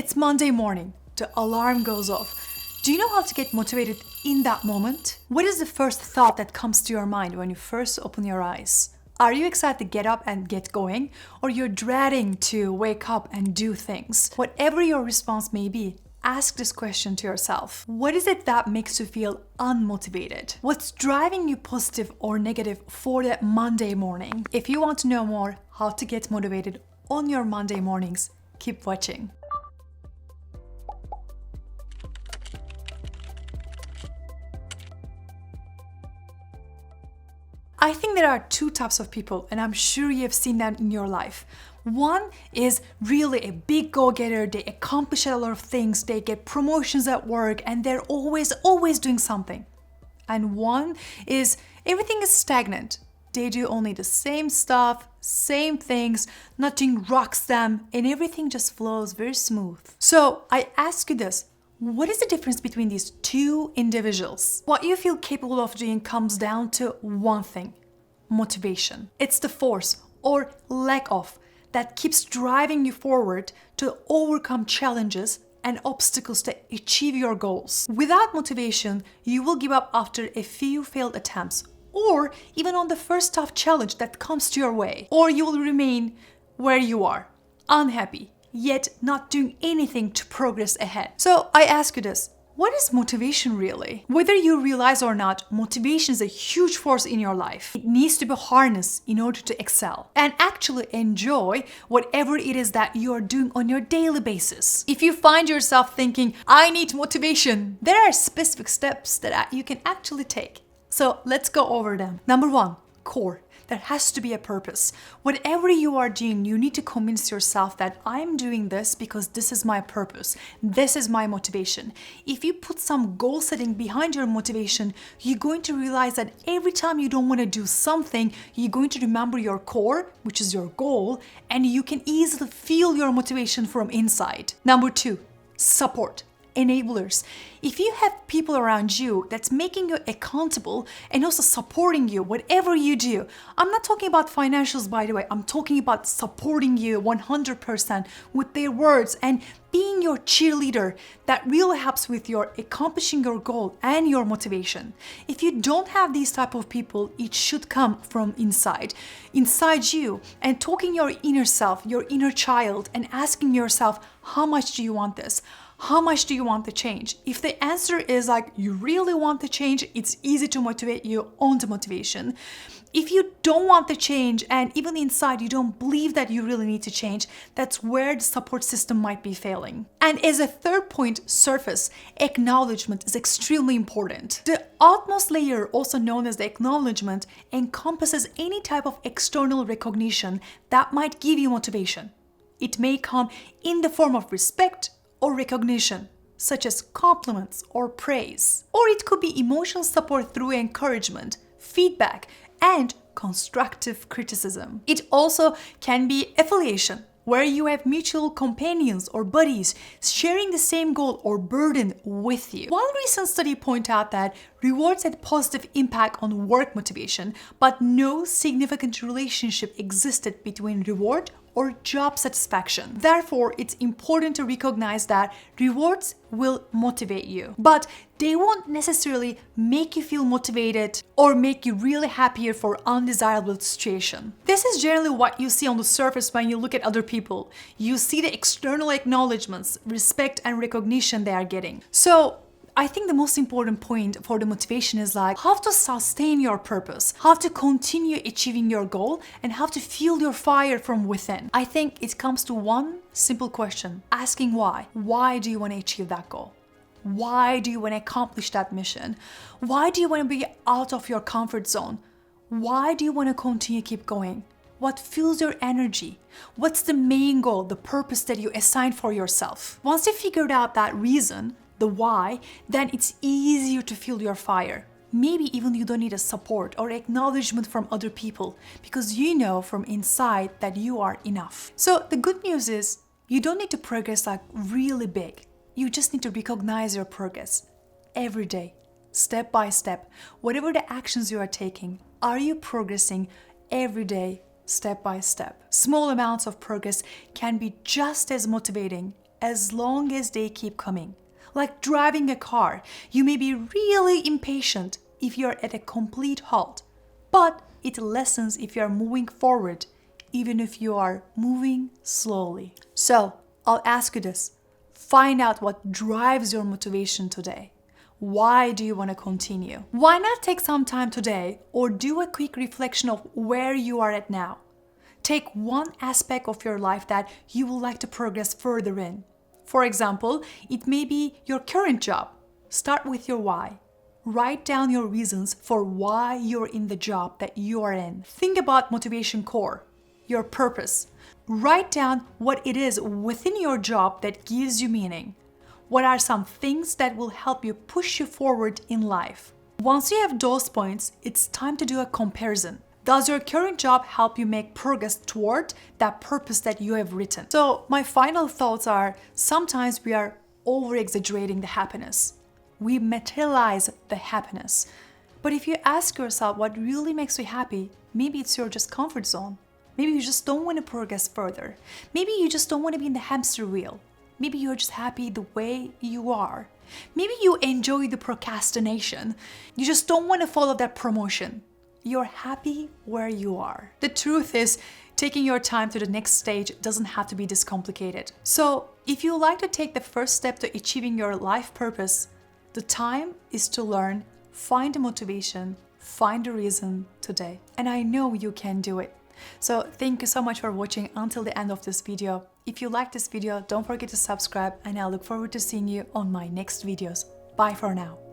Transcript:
It's Monday morning. The alarm goes off. Do you know how to get motivated in that moment? What is the first thought that comes to your mind when you first open your eyes? Are you excited to get up and get going? Or you're dreading to wake up and do things? Whatever your response may be, ask this question to yourself. What is it that makes you feel unmotivated? What's driving you positive or negative for that Monday morning? If you want to know more how to get motivated on your Monday mornings, keep watching. I think there are two types of people, and I'm sure you have seen them in your life. One is really a big go-getter. They accomplish a lot of things. They get promotions at work, and they're always doing something. And one is everything is stagnant. They do only the same stuff, same things, nothing rocks them, and everything just flows very smooth. So I ask you this. What is the difference between these two individuals? What you feel capable of doing comes down to one thing: motivation. It's the force or lack of that keeps driving you forward to overcome challenges and obstacles to achieve your goals. Without motivation, you will give up after a few failed attempts, or even on the first tough challenge that comes to your way, or you will remain where you are, unhappy, yet not doing anything to progress ahead. So I ask you this. What is motivation really? Whether you realize or not, motivation is a huge force in your life. It needs to be harnessed in order to excel and actually enjoy whatever it is that you are doing on your daily basis. If you find yourself thinking, I need motivation, there are specific steps that you can actually take. So let's go over them. Number one, core. There has to be a purpose. Whatever you are doing, you need to convince yourself that I'm doing this because this is my purpose. This is my motivation. If you put some goal setting behind your motivation, you're going to realize that every time you don't want to do something, you're going to remember your core, which is your goal, and you can easily feel your motivation from inside. Number two, support. Enablers. If you have people around you that's making you accountable and also supporting you, whatever you do, I'm not talking about financials, by the way, I'm talking about supporting you 100% with their words and being your cheerleader, that really helps with your accomplishing your goal and your motivation. If you don't have these type of people, it should come from inside you, and talking your inner self, your inner child, and asking yourself, how much do you want this? How much do you want the change? If the answer is like you really want the change, it's easy to motivate you on the motivation. If you don't want the change and even inside you don't believe that you really need to change, that's where the support system might be failing. And as a third point, surface, acknowledgement is extremely important. The utmost layer, also known as the acknowledgement, encompasses any type of external recognition that might give you motivation. It may come in the form of respect or recognition, such as compliments or praise. Or it could be emotional support through encouragement, feedback, and constructive criticism. It also can be affiliation, where you have mutual companions or buddies sharing the same goal or burden with you. One recent study pointed out that rewards had positive impact on work motivation, but no significant relationship existed between reward or job satisfaction. Therefore, it's important to recognize that rewards will motivate you, but they won't necessarily make you feel motivated or make you really happier for undesirable situation. This is generally what you see on the surface when you look at other people. You see the external acknowledgements, respect, and recognition they are getting. So I think the most important point for the motivation is like how to sustain your purpose, how to continue achieving your goal, and how to fuel your fire from within. I think it comes to one simple question, asking why. Why do you want to achieve that goal? Why do you want to accomplish that mission? Why do you want to be out of your comfort zone? Why do you want to continue keep going? What fuels your energy? What's the main goal, the purpose that you assign for yourself? Once you figured out that reason, the why, then it's easier to fuel your fire. Maybe even you don't need a support or acknowledgement from other people because you know from inside that you are enough. So the good news is you don't need to progress like really big. You just need to recognize your progress every day, step by step. Whatever the actions you are taking, are you progressing every day, step by step? Small amounts of progress can be just as motivating as long as they keep coming. Like driving a car, you may be really impatient if you're at a complete halt, but it lessens if you're moving forward, even if you are moving slowly. So, I'll ask you this. Find out what drives your motivation today. Why do you want to continue? Why not take some time today or do a quick reflection of where you are at now? Take one aspect of your life that you would like to progress further in. For example, it may be your current job. Start with your why. Write down your reasons for why you're in the job that you are in. Think about motivation core, your purpose. Write down what it is within your job that gives you meaning. What are some things that will help you push you forward in life? Once you have those points, it's time to do a comparison. Does your current job help you make progress toward that purpose that you have written? So my final thoughts are, sometimes we are over-exaggerating the happiness. We materialize the happiness. But if you ask yourself what really makes you happy, maybe it's your just comfort zone. Maybe you just don't want to progress further. Maybe you just don't want to be in the hamster wheel. Maybe you're just happy the way you are. Maybe you enjoy the procrastination. You just don't want to follow that promotion. You're happy where you are. The truth is, taking your time to the next stage doesn't have to be this complicated. So, if you like to take the first step to achieving your life purpose, the time is to learn, find the motivation, find the reason today. And I know you can do it. So thank you so much for watching until the end of this video. If you like this video, don't forget to subscribe and I look forward to seeing you on my next videos. Bye for now.